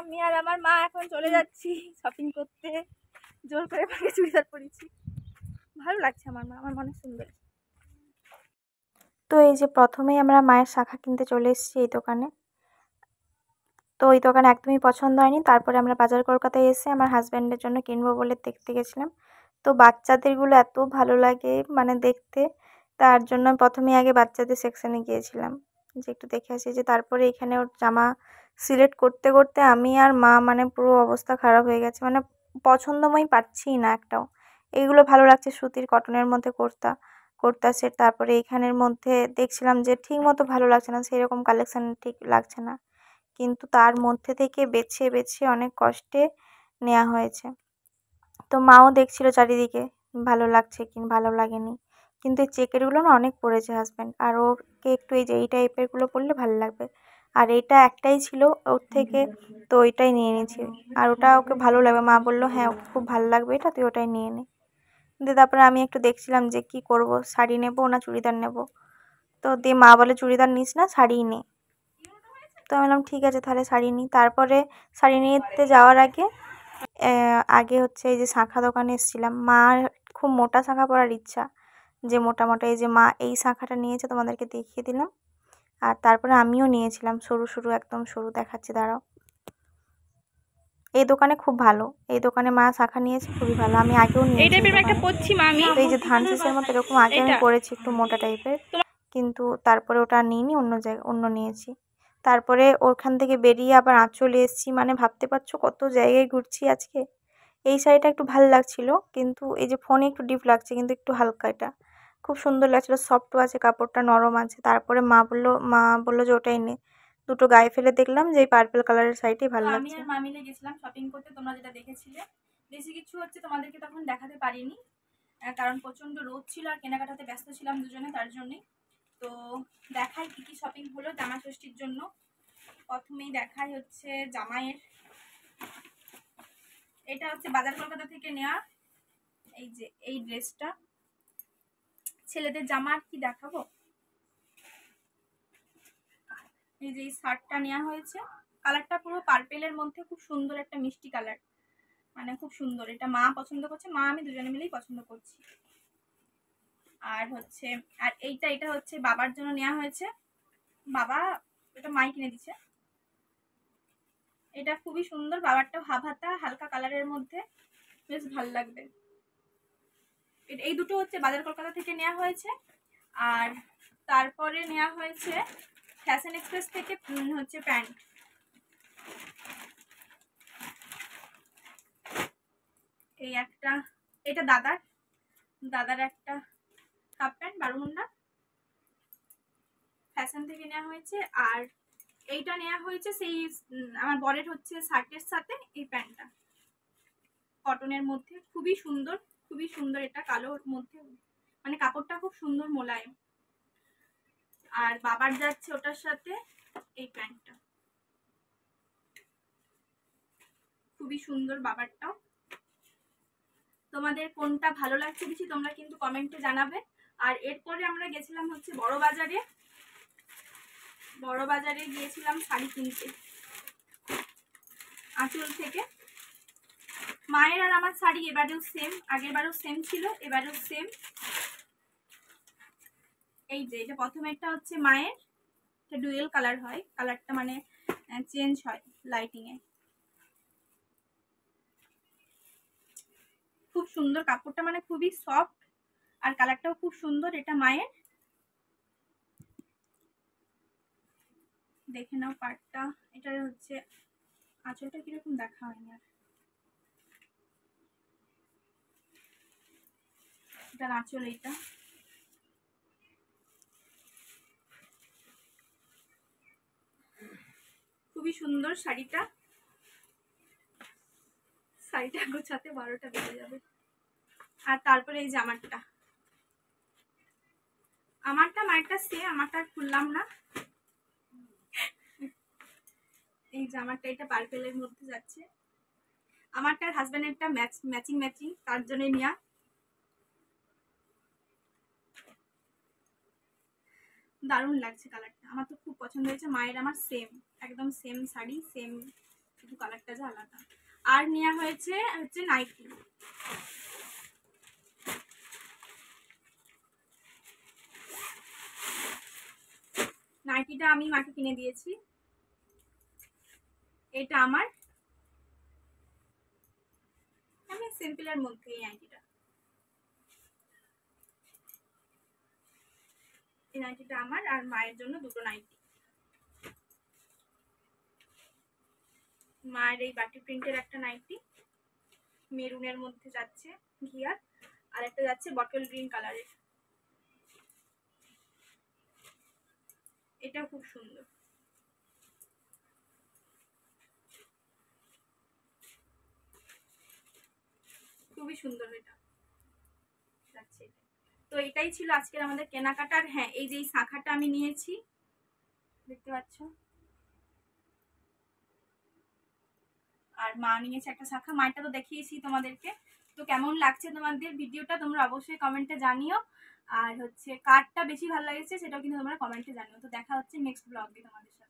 আমি আর আমার মা এখন চলে যাচ্ছি শপিং করতে। জোর করে ভাগে চুড়িদার পরেছি, ভালো লাগছে আমার মা, আমার মনে সুন্দর। তো এই যে প্রথমেই আমরা মায়ের শাখা কিনতে চলে এসেছি এই দোকানে। তো ওই দোকানে একদমই পছন্দ হয়নি। তারপরে আমরা বাজার কলকাতায় এসে আমার হাজব্যান্ডের জন্য কিনবো বলে দেখতে গেছিলাম। তো বাচ্চাদেরগুলো এত ভালো লাগে মানে দেখতে, তার জন্য প্রথমেই আগে বাচ্চাদের সেকশানে গিয়েছিলাম যে একটু দেখে আসি। যে তারপরে এখানে ওর জামা সিলেক্ট করতে করতে আমি আর মা মানে পুরো অবস্থা খারাপ হয়ে গেছে, মানে পছন্দময় পাচ্ছিই না একটাও। এইগুলো ভালো লাগছে সুতির কটনের মধ্যে কুর্তা সেট। তারপরে এখানের মধ্যে দেখছিলাম যে ঠিক মতো ভালো লাগছে না, সেরকম কালেকশন ঠিক লাগছে না, কিন্তু তার মধ্যে থেকে বেছে বেছে অনেক কষ্টে নেওয়া হয়েছে। তো মাও দেখছিল চারিদিকে ভালো লাগছে কি ভালো লাগেনি, কিন্তু এই চেকেরগুলো না অনেক পড়েছে হাজব্যান্ড, আর ওকে একটু এই যে এই টাইপেরগুলো পরলে ভালো লাগবে। আর এইটা একটাই ছিল ওর থেকে, তো ওইটাই নিয়ে নিয়েছি। আর ওটা ওকে ভালো লাগবে, মা বললো হ্যাঁ ওকে খুব ভালো লাগবে এটা, তুই ওটাই নিয়ে নে। দিয়ে তারপরে আমি একটু দেখছিলাম যে কি করব, শাড়ি নেবো না চুড়িদার নেব। তো দিয়ে মা বলে চুড়িদার নিস না, শাড়িই নে। তো আমি বললাম ঠিক আছে তাহলে শাড়ি নিই। তারপরে শাড়ি নিতে যাওয়ার আগে হচ্ছে এই যে শাঁখা দোকানে এসেছিলাম। মার খুব মোটা শাঁখা পরার ইচ্ছা, যে মোটা মোটা, এই যে মা এই শাঁখাটা নিয়েছে তোমাদেরকে দেখিয়ে দিলাম। আর তারপরে আমিও নিয়েছিলাম সরু সরু, একদম সরু দেখাচ্ছি দাঁড়াও। এই দোকানে খুব ভালো, এই দোকানে মা শাঁখা নিয়েছে খুবই ভালো, আমি আগেও এই নিয়েছি এই টাইপের একটা দোকানে। পরছি মা আমি, তো এই যে ধান শেষের মতো এরকম আগে আমি এটা পরেছি একটু মোটা টাইপের, কিন্তু তারপরে ওটা নিইনি, অন্য নিয়েছি। তারপরে ওখান থেকে বেরিয়ে আবার আঁচলে এসেছি, মানে ভাবতে পারছো কত জায়গায় ঘুরছি আজকে। এই শাড়িটা একটু ভালো লাগছিল, কিন্তু এই যে ফোনে একটু ডিপ লাগছে, কিন্তু একটু হালকা, এটা খুব সুন্দর লাগছিল, সফটও আছে কাপড়টা, নরম আছে। তারপরে মা বললো যে ওটাই নে। দুটো গায়ে ফেলে দেখলাম যে এই পার্পল কালারের শাড়িটাই ভালো আমি লাগছে। আর মা মিলে গেছিলাম শপিং করতে, তোমরা যেটা দেখেছিলে। বেশি কিছু হচ্ছে তোমাদেরকে তখন দেখাতে পারিনি, কারণ প্রচণ্ড রোদ ছিল আর কেনাকাটাতে ব্যস্ত ছিলাম দুজনে, তার জন্যে। তো দেখাই কী কী শপিং হলো জামা ষষ্ঠীর জন্য। প্রথমেই দেখাই হচ্ছে জামাইয়ের, এটা হচ্ছে বাজার কলকাতা থেকে নেওয়া এই যে এই ড্রেসটা। ছেলেদের জামা আর কি দেখাবো, এই যে এই শার্টটা নেওয়া হয়েছে, কালারটা পুরো পার্পেলের মধ্যে, খুব সুন্দর একটা মিষ্টি কালার, মানে খুব সুন্দর। এটা মা পছন্দ করছে, মা আমি দুজনে মিলেই পছন্দ করছি। আর হচ্ছে আর এটা হচ্ছে বাবার জন্য নেওয়া হয়েছে, বাবা এটা মাই কিনে দিচ্ছে। এটা খুবই সুন্দর, বাবারটা হাফ হাতা হালকা কালারের মধ্যে, বেশ ভালো লাগবে। এই দুটো হচ্ছে বাজার কলকাতা থেকে নেওয়া হয়েছে। আর তারপরে নেওয়া হয়েছে ফ্যাশন এক্সপ্রেস থেকে হচ্ছে প্যান্ট। এই একটা, এটা দাদার একটা হাফ প্যান্ট বারমুন্ডা, ফ্যাশন থেকে নেওয়া হয়েছে। আর এইটা নেওয়া হয়েছে সেই আমার বরের হচ্ছে শার্টের সাথে এই প্যান্টটা, কটনের মধ্যে, খুবই সুন্দর, খুবই সুন্দর। এটা কালোর মধ্যে, মানে কাপড়টা খুব সুন্দর মোলায়েম। আর বাবার যাচ্ছে ওটার সাথে এই প্যান্টটা, খুবই সুন্দর বাবারটাও। তোমাদের কোনটা ভালো লাগছে বেশি তোমরা কিন্তু কমেন্টে জানাবে। আর এরপরে আমরা গেছিলাম হচ্ছে বড় বাজারে গিয়েছিলাম শাড়ি কিনতে আঁচল থেকে। মায়ের আর আমার শাড়ি এবারেও সেম, আগের বারেও সেম ছিল, এবারেও সেম। এই যে এটা প্রথমে একটা হচ্ছে মায়ের, এটা ডুয়েল কালার হয়, কালারটা মানে চেঞ্জ হয় লাইটিং এ, খুব সুন্দর কাপড়টা, মানে খুবই সফট আর কালারটাও খুব সুন্দর। এটা মায়ের, দেখে নাও পার্টটা। এটা হচ্ছে আঁচলটা কিরকম দেখা হয়নি আর, এটার আঁচল এইটা, খুবই সুন্দর শাড়িটা গোছাতে 12টা বেজে যাবে। আর তারপরে এই জামাটা, মায়েরটা সে আমারটা খুললাম না। এই জামাটা, এটা পার্পেলের মধ্যে যাচ্ছে, আমারটার হাজবেন্ডেরটা ম্যাচিং, তার জন্য নিয়া। দারুণ লাগছে কালারটা, আমার তো খুব পছন্দ হয়েছে। মায়ের আমার সেম, একদম সেম শাড়ি, সেম শুধু কালারটা যা আলাদা। আর নেওয়া হয়েছে হচ্ছে নাইটি। নাইটিটা আমি মাকে কিনে দিয়েছি। এটা আমার, আমি সিম্পলের মধ্যে এই নাইটিটা, এই নাইটিটা আমার আর মায়ের জন্য দুটো নাইটি। মায়ের এই বাটি প্রিন্টের একটা নাইটি মেরুনের মধ্যে যাচ্ছে ঘিয়ার, আর একটা যাচ্ছে বটল গ্রিন কালারের, এটা খুব সুন্দর। খুবই সুন্দর এটা যাচ্ছে। তো এটাই ছিল আজকের আমাদের কেনাকাটার। হ্যাঁ, এই যে এই শাখাটা আমি নিয়েছি, দেখতে পাচ্ছ, আর মা নিয়েছে একটা শাখা। মায়েরটা তো দেখিয়েছি তোমাদেরকে। তো কেমন লাগছে তোমাদের ভিডিওটা তোমরা অবশ্যই কমেন্টে জানিও, আর হচ্ছে কারটা বেশি ভালো লাগছে সেটাও কিন্তু তোমরা কমেন্টে জানিও। তো দেখা হচ্ছে নেক্সট ব্লগে তোমাদের সাথে।